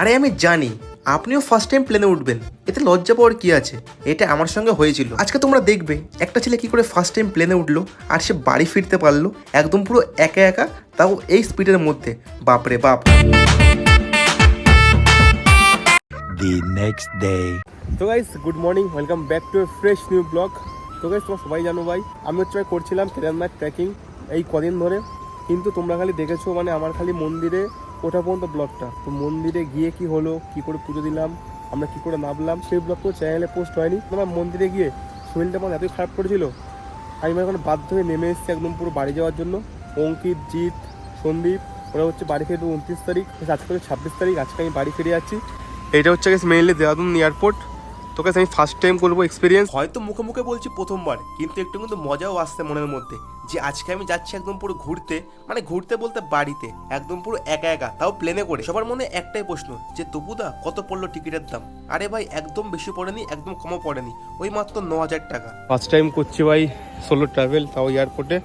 আরে আমি জানি আপনিও ফার্স্ট টাইম প্লেনে উঠবেন, এতে লজ্জা পাওয়ার কি আছে? এটা আমার সঙ্গে হয়েছিল। আজকে তোমরা দেখবে একটা ছেলে কি করে ফার্স্ট টাইম প্লেনে উঠলো আর সে বাড়ি ফিরতে পারলো একদম পুরো একা একা, তাও এই স্পিডের মধ্যে। বাপরে বাপ। The next day. তো guys good morning, welcome back to A fresh new blog. তো গাইস তোমরা সবাই জানো ভাই, আমি হচ্ছে করছিলাম কেদারনাথ ট্রেকিং এই কদিন ধরে, কিন্তু তোমরা খালি দেখেছো মানে আমার খালি মন্দিরে ওঠা পর্যন্ত ব্লগটা। তো মন্দিরে গিয়ে কি হলো, কি করে পুজো দিলাম, আমরা কি করে নামলাম, সেই ব্লগ তো চ্যানেলে পোস্ট হয়নি। তোমার মন্দিরে গিয়ে শরীরটা আমার এতই খারাপ করেছিল, আমি এখন বাধ্য হয়ে নেমে এসেছি একদম পুরো বাড়ি যাওয়ার জন্য। অঙ্কিত, জিৎ, সন্দীপ ওরা হচ্ছে বাড়ি ফিরবে 29 তারিখ, আজকে হচ্ছে 26 তারিখ, আজকে আমি বাড়ি ফিরে যাচ্ছি। এটা হচ্ছে মেইনলি দেহরাদুন এয়ারপোর্ট। তোকে আমি ফার্স্ট টাইম করবো এক্সপিরিয়েন্স। হয়তো মুখে মুখে বলছি প্রথমবার, কিন্তু একটু কিন্তু মজাও আসছে মনের মধ্যে যে আজকে আমি যাচ্ছি একদম পুরো ঘুরতে, মানে ঘুরতে বলতে বাড়িতে, একদম পুরো একা একা, তাও প্লেনে করে। সবার মনে একটাই প্রশ্ন যে তপুদা কত পড়লো টিকিটের দাম? আরে ভাই একদম বেশি পড়েনি, একদম কমও পড়েনি, ওই মাত্র 9,000 টাকা। ফার্স্ট টাইম করছি ভাই সোলো ট্রাভেল, তাও এয়ারপোর্টে।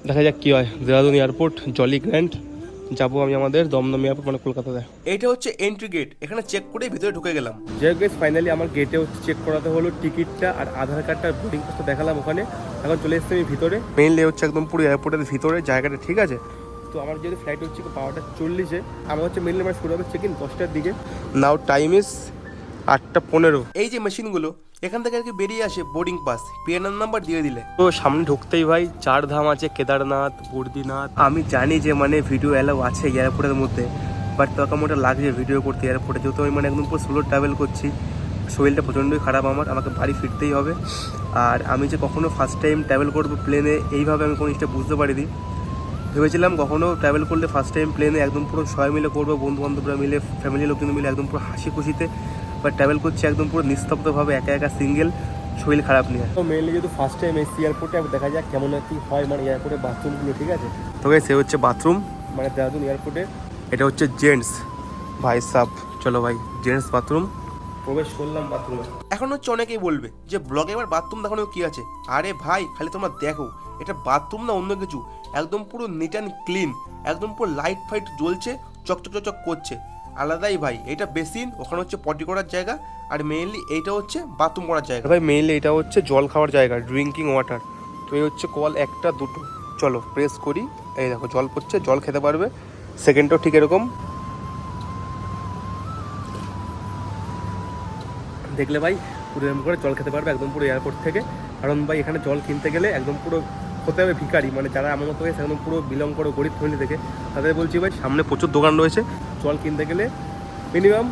দেখা যাক কী হয়। দেহরাদুন এয়ারপোর্ট, জলি গ্র্যান্ড যাবো আমি আমাদের দমদম এয়ারপোর্ট, মানে কলকাতাতে। এইটা হচ্ছে এন্ট্রি গেট, এখানে চেক করে ভিতরে ঢুকে গেলাম। যে গেস ফাইনালি আমার গেটে হচ্ছে চেক করাতে হলো টিকিটটা আর আধার কার্ডটা, বোর্ডিং পাসটা দেখালাম ওখানে। এখন চলে এসেছি আমি ভিতরে। মেইনলি হচ্ছে একদম পুরো এয়ারপোর্টের ভিতরে জায়গাটা, ঠিক আছে। তো আমার যেহেতু ফ্লাইট হচ্ছে 12:40, আমার হচ্ছে মেইনলি আমার শুরু হবে চেক ইন 10টার দিকে। নাও টাইম ইজ 8:15। এই যে মেশিনগুলো, এখান থেকে আর কি বেরিয়ে আসে বোর্ডিং পাস, পিএনআর নাম্বার দিয়ে দিলে। তো সামনে ঢুকতেই ভাই 4 ধাম আছে, কেদারনাথ, বদ্রীনাথ। আমি জানি যে মানে ভিডিও অ্যালাউ আছে এয়ারপোর্টের মধ্যে, বাট তখন ওটা লাগছে ভিডিও করতে এয়ারপোর্টে, যেহেতু আমি মানে একদম পুরো সোলো ট্রাভেল করছি। শরীরটা প্রচণ্ডই খারাপ আমার, আমাকে বাড়ি ফিরতেই হবে। আর আমি যে কখনো ফার্স্ট টাইম ট্রাভেল করবো প্লেনে, এইভাবে আমি কোনো জিনিসটা বুঝতে পারিনি। ভেবেছিলাম কখনো ট্রাভেল করলে ফার্স্ট টাইম প্লেনে একদম পুরো সবাই মিলে করবো, বন্ধু বান্ধবরা মিলে, ফ্যামিলির লোকজন মিলে, একদম পুরো হাসি খুশিতে। বাট ট্রাভেল করছি একদম পুরো নিস্তব্ধভাবে, একা একা, সিঙ্গেল, শরীর খারাপ নিয়ে। তো মেনলি যেহেতু ফার্স্ট টাইম এসছি এয়ারপোর্টে, দেখা যাক কেমন কি হয়, মানে এয়ারপোর্টের বাথরুমগুলো, ঠিক আছে। তো সে হচ্ছে বাথরুম, মানে দেহরাদুন এয়ারপোর্টে এটা হচ্ছে জেন্টস। ভাই সাব, চলো ভাই, জেন্টস বাথরুম। প্রবেশ করলাম বাথরুমে। এখন হচ্ছে অনেকেই বলবে যে ব্লগে এবার বাথরুম দেখানো কি আছে? আরে ভাই খালি তোমরা দেখো, এটা বাথরুম না অন্য কিছু, একদম পুরো নিট অ্যান্ড ক্লিন, একদম পুরো লাইট ফাইট জ্বলছে, চকচক চকচক করছে, আলাদাই ভাই। এটা বেসিন, ওখানে হচ্ছে পটি করার জায়গা, আর মেইনলি এইটা হচ্ছে বাথরুম করার জায়গা। ভাই মেইনলি এটা হচ্ছে জল খাওয়ার জায়গা, ড্রিঙ্কিং ওয়াটার। তো এই হচ্ছে কল 1টা 2টো, চলো প্রেস করি। এই দেখো জল পড়ছে, জল খেতে পারবে। সেকেন্ডটাও ঠিক এরকম দেখলে ভাই, পুরো এরকম করে জল খেতে পারবে একদম পুরো এয়ারপোর্ট থেকে। কারণ ভাই এখানে জল কিনতে গেলে একদম পুরো হতে হবে ভিখারি, মানে যারা আমার মতো হয়েছে একদম পুরো বিলং করো গরিব ফ্যামিলি থেকে, তাদের বলছি ভাই সামনে প্রচুর দোকান রয়েছে, জল কিনতে গেলে মিনিমাম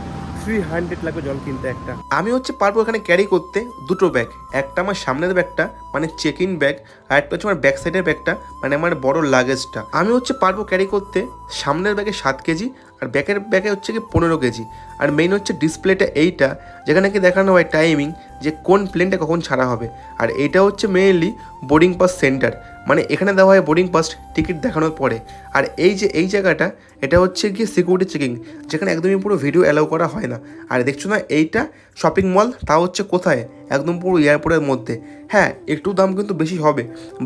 300 লাগবে জল কিনতে একটা। আমি হচ্ছে পারবো এখানে ক্যারি করতে দুটো ব্যাগ, একটা আমার সামনের ব্যাগটা মানে চেক ইন ব্যাগ, আর একটা হচ্ছে আমার ব্যাক সাইডের ব্যাগটা মানে আমার বড় লাগেজটা। আমি হচ্ছে পারবো ক্যারি করতে সামনের ব্যাগে 7 কেজি, আর ব্যাকের ব্যাগে হচ্ছে কি 15 কেজি। আর মেইন হচ্ছে ডিসপ্লেটা এইটা, যেখানে কি দেখানো হয় টাইমিং, যে কোন প্লেনটা কখন ছাড়া হবে। আর এইটা হচ্ছে মেইনলি বোর্ডিং পাস সেন্টার, মানে এখানে দেওয়া হয় বোর্ডিং পাস টিকিট দেখানোর পরে। আর এই যে এই জায়গাটা, এটা হচ্ছে গিয়ে সিকিউরিটি চেকিং, যেখানে একদমই পুরো ভিডিও অ্যালাউ করা হয় না। আর দেখছো না এইটা শপিং মল, তা হচ্ছে কোথায়? একদম পুরো এয়ারপোর্টের মধ্যে। হ্যাঁ একটু দাম কিন্তু বেশি হবে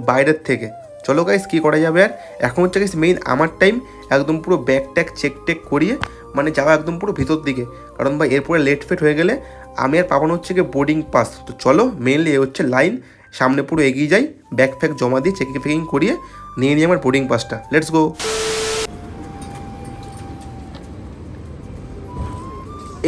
বাইরের থেকে। চলো গাইস কী করা যাবে আর। এখন হচ্ছে গাইস মেইন আমার টাইম, একদম পুরো ব্যাগ ট্যাগ চেক টেক করিয়ে মানে যাওয়া একদম পুরো ভিতর দিকে, কারণ ভাই এরপরে লেট ফেট হয়ে গেলে আমি আর পাবানো হচ্ছে গিয়ে বোর্ডিং পাস। তো চলো মেইনলি এ হচ্ছে লাইন, সামনে পুরো এগিয়ে যাই, ব্যাগ ফ্যাগ জমা দিয়ে চেকিং ফেকিং করিয়ে নিয়ে নিই আমার বোর্ডিং পাসটা। Let's go.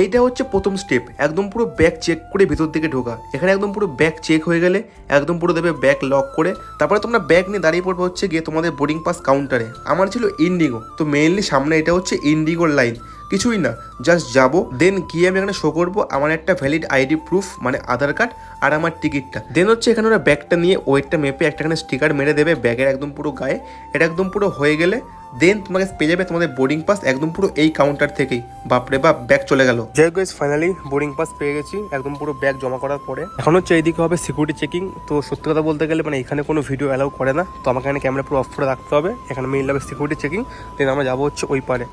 এইটা হচ্ছে প্রথম স্টেপ, একদম পুরো ব্যাগ চেক করে ভিতর দিকে ঢোকা। এখানে একদম পুরো ব্যাগ চেক হয়ে গেলে একদম পুরো দেবে ব্যাগ লক করে, তারপরে তোমরা ব্যাগ নিয়ে দাঁড়িয়ে পড়বে হচ্ছে গিয়ে তোমাদের বোর্ডিং পাস কাউন্টারে। আমার ছিল ইন্ডিগো, তো মেইনলি সামনে এটা হচ্ছে ইন্ডিগোর লাইন, কিছুই না, জাস্ট যাবো, দেন গিয়ে আমি এখানে শো করবো আমার একটা ভ্যালিড আইডি প্রুফ মানে আধার কার্ড আর আমার টিকিটটা। দেন হচ্ছে এখানে ওরা ব্যাগটা নিয়ে ওয়েটটা মেপে একটাখানে স্টিকার মেরে দেবে ব্যাগের একদম পুরো গায়ে। এটা একদম পুরো হয়ে গেলে দেন তোমাকে পেয়ে যাবে তোমাদের বোর্ডিং পাস একদম পুরো এই কাউন্টার থেকেই। বাপরে বাপ, ব্যাগ চলে গেল। যাই হোক ফাইনালি বোর্ডিং পাস পেয়ে গেছি একদম পুরো ব্যাগ জমা করার পরে। এখন হচ্ছে এইদিকে হবে সিকিউরিটি চেকিং। তো সত্যি কথা বলতে গেলে মানে এখানে কোনো ভিডিও অ্যালাউ করে না, তো আমাকে এখানে ক্যামেরা পুরো অফ করে রাখতে হবে। এখানে মেইন হবে সিকিউরিটি চেকিং, দেন আমরা যাবো হচ্ছে ওই পারে।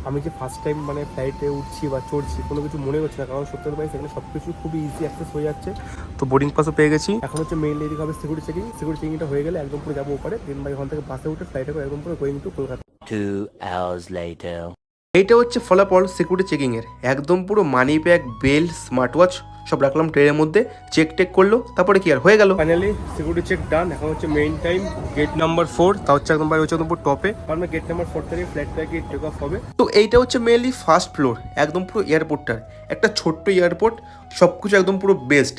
আমি যে ফার্স্ট টাইম মানে ফ্লাইটে উঠছি বা চড়ছি কোনো কিছু মনে হচ্ছে না, কারণ সত্যি কথা সেখানে সব কিছু খুবই ইজি অ্যাক্সেস হয়ে যাচ্ছে। তো বোর্ডিং পাসও পেয়ে গেছি। এখন হচ্ছে মেইনলি এদিকে হবে সিকিউরিটি চেকিং। সিকিউরিটি চেকিংটা হয়ে গেলে একদম পুরো যাবো ওপারে, দেন ভাই ওখান থেকে বাসে উঠে ফ্লাইটে করে একদম পুরো going to Kolkata. 2 hours later. এইটা হচ্ছে ফলাফল সিকিউরিটি চেকিংয়ের। একদম পুরো money bag, belt, smart watch সব রাখলাম ট্রেনের মধ্যে, চেক টেক করলো, তারপরে কি আর হয়ে গেল। ফাইনালি সিকিউরিটি চেক ডান। এখন হচ্ছে মেইন টাইম, গেট নাম্বার 4, তা হচ্ছে একদম বাইরে হচ্ছে একদম পুরো টপে, কারণ গেট নাম্বার 4 থেকে ফ্লাইটটা কি টেক অফ হবে। তো এইটা হচ্ছে মেনলি ফার্স্ট ফ্লোর, একদম পুরো এয়ারপোর্টটার একটা ছোট্ট এয়ারপোর্ট, সব কিছু একদম পুরো বেস্ট।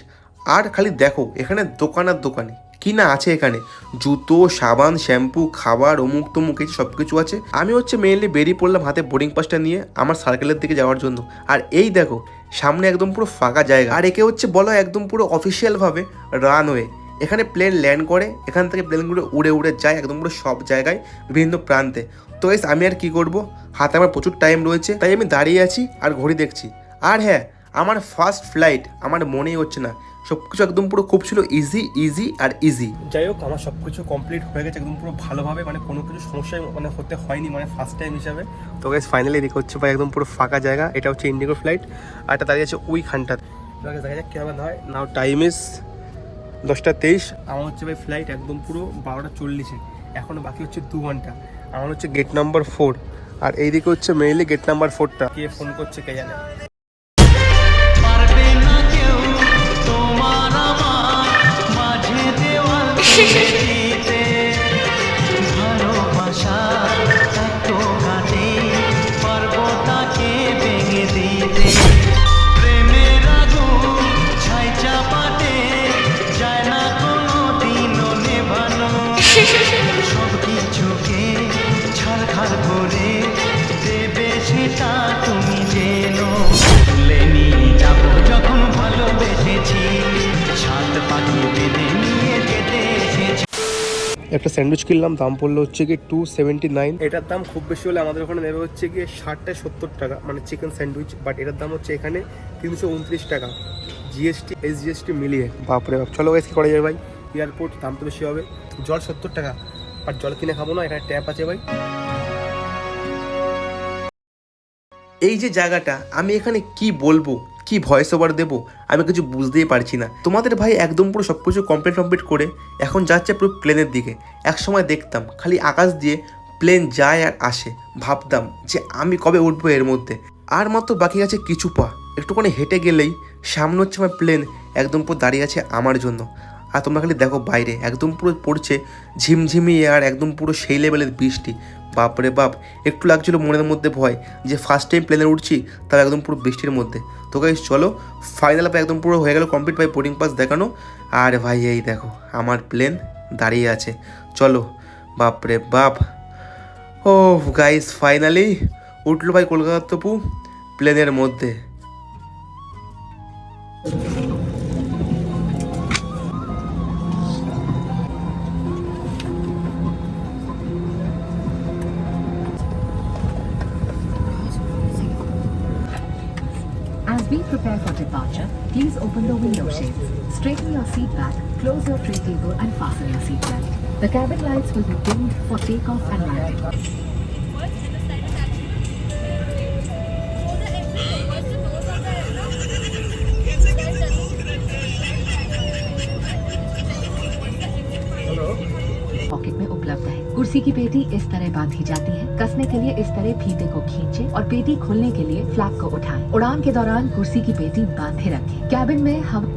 আর খালি দেখো এখানে দোকান আর দোকানে কি না আছে, এখানে জুতো, সাবান, শ্যাম্পু, খাবার, অমুক তমুক এই সব কিছু আছে। আমি হচ্ছে মেনলি বেরিয়ে পড়লাম হাতে বোর্ডিং পাসটা নিয়ে আমার সার্কেলের দিকে যাওয়ার জন্য। আর এই দেখো সামনে একদম পুরো ফাঁকা জায়গা, আর একে হচ্ছে বলা হয় একদম পুরো অফিসিয়ালভাবে রানওয়ে। এখানে প্লেন ল্যান্ড করে, এখান থেকে প্লেনগুলো উড়ে উড়ে যায় একদম পুরো সব জায়গায়, বিভিন্ন প্রান্তে। তো গাইস আমি আর কি করব, হাতে আমার প্রচুর টাইম রয়েছে, তাই আমি দাঁড়িয়ে আছি আর ঘড়ি দেখছি। আর হ্যাঁ, আমার ফার্স্ট ফ্লাইট, আমার মনেই হচ্ছে না, সব কিছু একদম পুরো খুব ছিল ইজি আর ইজি। যাই হোক, আমার সব কিছু কমপ্লিট হয়ে গেছে একদম পুরো ভালোভাবে, মানে কোনো কিছু সমস্যা মানে হতে হয়নি, মানে ফার্স্ট টাইম হিসাবে। তো গাইস ফাইনালি এদিকে হচ্ছে ভাই একদম পুরো ফাঁকা জায়গা, এটা হচ্ছে ইন্ডিগো ফ্লাইট, আর এটা দাঁড়িয়ে আছে ওইখানটাতে। দেখা যাক কীভাবে হয়। নাও টাইম ইজ 10:23। আমার হচ্ছে ভাই ফ্লাইট একদম পুরো 12:40, এখনও বাকি হচ্ছে 2 ঘন্টা। আমার হচ্ছে গেট নাম্বার 4, আর এইদিকে হচ্ছে মেইনলি গেট নাম্বার 4টা। কে ফোন করছে কে জানে। একটা স্যান্ডউইচ কিনলাম, দাম পড়লো হচ্ছে কি 279। এটার দাম খুব বেশি হলে আমাদের ওখানে নেবে হচ্ছে গিয়ে 60-70 টাকা, মানে চিকেন স্যান্ডউইচ। বাট এটার দাম হচ্ছে এখানে 329 টাকা, জিএসটি এসজিএসটি মিলিয়ে। বাপরে বাপ। চলো গাইস কি করা যায় ভাই, এয়ারপোর্ট, দাম তো বেশি হবে। জল 70 টাকা, আর জল কিনে খাবো না, এখানে ট্যাপ আছে ভাই। এই যে জায়গাটা, আমি এখানে কি বলবো, কি ভয়েস ওভার দেবো, আমি কিছু বুঝতেই পারছি না। তোমাদের ভাই একদম পুরো সব কিছু কমপ্লিট করে এখন যাচ্ছে পুরো প্লেনের দিকে। এক সময় দেখতাম খালি আকাশ দিয়ে প্লেন যায় আর আসে, ভাবতাম যে আমি কবে উঠবো এর মধ্যে। আর মাত্র বাকি আছে কিছু পা, একটুখানি হেঁটে গেলেই সামনে হচ্ছে আমার প্লেন একদম পুরো দাঁড়িয়ে আছে আমার জন্য। আর তোমরা খালি দেখো বাইরে একদম পুরো পড়ছে ঝিমঝিমি, আর একদম পুরো সেই লেভেলের বৃষ্টি। বাপরে বাপ, একটু লাগছিল মনের মধ্যে ভয় যে ফার্স্ট টাইম প্লেনে উঠছি, তাও একদম পুরো বৃষ্টির মধ্যে। তো গাইস চলো, ফাইনাল একদম পুরো হয়ে গেল কমপ্লিট ভাই, বোর্ডিং পাস দেখানো। আর ভাই এই দেখো আমার প্লেন দাঁড়িয়ে আছে, চলো। বাপরে বাপ, ও গাইস ফাইনালি উঠলো ভাই কলকাতা টপু প্লেনের মধ্যে। As we prepare for departure, please open the window shades. Straighten your seat back, close your tray table and fasten your seatbelt. The cabin lights will be dimmed for takeoff and landing. Pocket में उपलब्ध है। कुर्सी की पेटी इस तरह बांधी जाती है। कसने के लिए इस तरह फीते को खींचे और पेटी खोलने के लिए फ्लैप को उठाएं। उड़ान के दौरान कुर्सी की पेटी बांधे रखें। कैबिन में हवा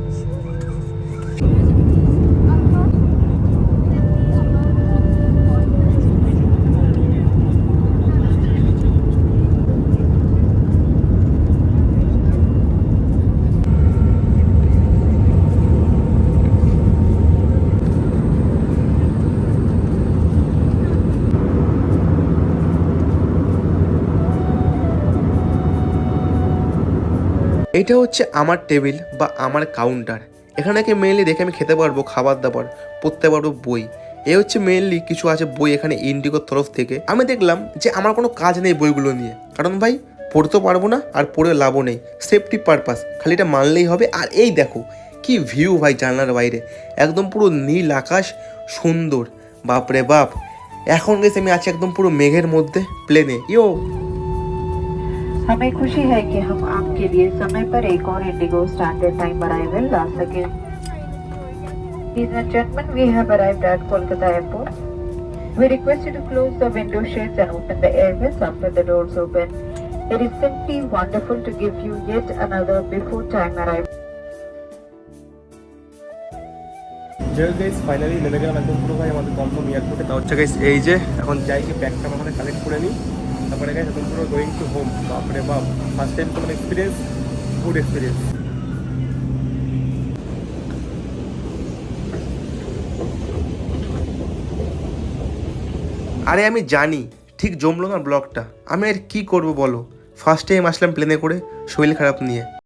এটা হচ্ছে আমার টেবিল বা আমার কাউন্টার। এখানে মেইনলি দেখে আমি খেতে পারবো খাবার দাবার, পড়তে পারবো বই। এ হচ্ছে মেইনলি কিছু আছে বই এখানে ইন্ডিগোর তরফ থেকে। আমি দেখলাম যে আমার কোনো কাজ নেই বইগুলো নিয়ে, কারণ ভাই পড়তেও পারবো না আর পড়ে লাভও নেই, সেফটি পারপাস, খালি এটা মানলেই হবে। আর এই দেখো কি ভিউ ভাই জানলার বাইরে, একদম পুরো নীল আকাশ, সুন্দর। বাপরে বাপ, এখন গেছে আমি আছি একদম পুরো মেঘের মধ্যে প্লেনে। ইয়ো, हमें खुशी है कि हम आपके लिए समय पर एक और इंडिगो स्टैंडर्ड टाइम अराइवल ला सके। Ladies and gentlemen, we have arrived at Kolkata Airport. We request you to close the window shades and open the airways after the doors open. It is simply wonderful to give you yet another before time arrival. যাই guys finally নেমে গেলাম একদম পুরো ভাই আমাদের দমদম এয়ারপোর্টে। তা হচ্ছে গাইস এই যে এখন যাই গিয়ে ব্যাগটা আমরা কালেক্ট করে নিই, তারপরে গাইস একদম পুরো গোয়িং টু হোম। বাপরে বাপ, ফার্স্ট টাইম কোনো এক্সপিরিয়েন্স, গুড এক্সপিরিয়েন্স। আরে আমি জানি ঠিক জমলো না ব্লগটা, আমি আর কি করব বলো। ফার্স্ট টাইম আসলাম প্লেনে করে শরীর খারাপ নিয়ে।